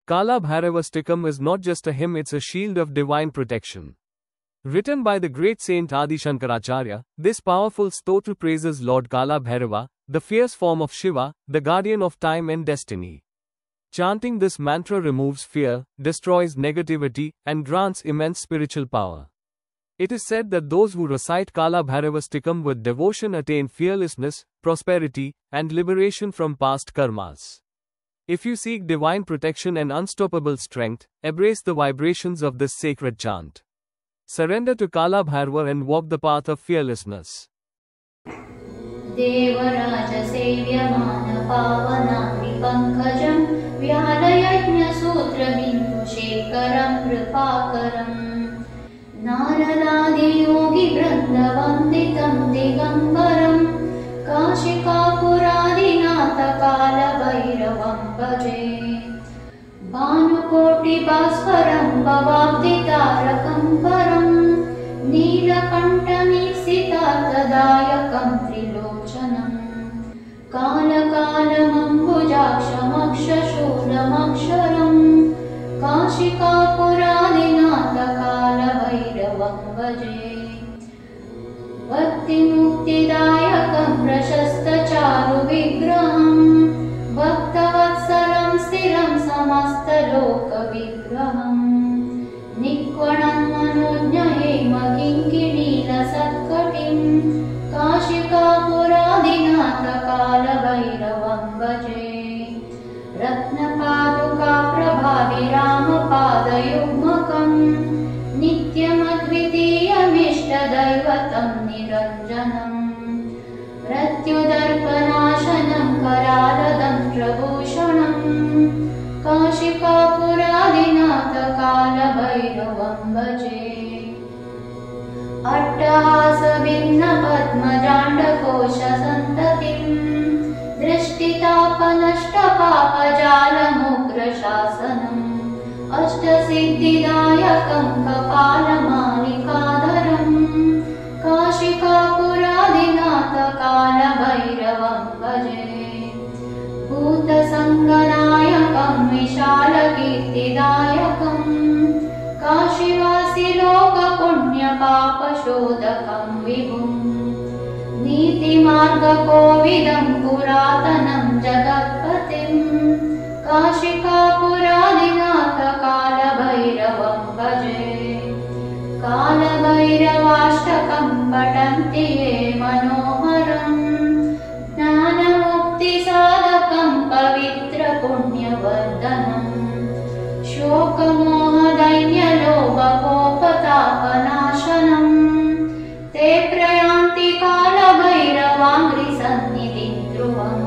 Kala Bhairavastikam is not just a hymn, it's a shield of divine protection. Written by the great saint Adi Shankaracharya, this powerful stotra praises Lord Kala Bhairava, the fierce form of Shiva, the guardian of time and destiny. Chanting this mantra removes fear, destroys negativity, and grants immense spiritual power. It is said that those who recite Kala Bhairavastikam with devotion attain fearlessness, prosperity, and liberation from past karmas. If you seek divine protection and unstoppable strength, embrace the vibrations of this sacred chant. Surrender to Kala Bhairava and walk the path of fearlessness. Devaraja Sevyamana Pavanagri Pankajam Vyalajna Sutra Bindu Shekaram Kripakaram Naraladi Yogi Vrindavanditam Digambaram Kashikapuradinatha Kala Bhairavam Bhaje Bhanukoti Bhasvaram Bhavabditarakam Param Neelakantamisitartadayakam Trilochanam Kalakalamambujakshamaksha-shulamaksharam Kashikapuradinatha Kala Bhairavam Bhaje Bhakti Muktidayakam Prashasta Charu Vigraham Bhaktavatssalam Stiram Samasta Loka Vigraham Nikvanam Manojnahema Kinkinila Satkatim Kashikapuradinatha Kala Bhairavam Bhaje Ratnapaduka Prabhavi Ramapada Yugmakam Nityamadvitiyam Ishtadaivatam Niranjanam Pratyudarpanashanam Karaladam Prabhushanam Kashikapuradinatha Kala Bhairavam Bhaje Attahasa Vinna Padmajanda Kosha Santatim Drishtitapanashta Papa Jalamugra Shasanam Ashtasiddhidayakam Kapalamalikadaram Kashikapuradinatha Kala Bhairavam Bhaje Bhuta Sanganayakam Vishalakirtidayakam Kashivasi Loka Punya Papa Shodakam Vibhum Niti Marga Kovidam Puratanam Jagatpatim Kashikapuradinatha Kala Bhairavam Bhaje Kala Bhairavashtakam Patanti Ye Manoharam Jnanamukti Sadakam Pavitra Punyavardhanam Shokamoha Dainya Loba Kopatapanashanam Te Prayanti Kala Bhairavangri Sannidhim Dhruvam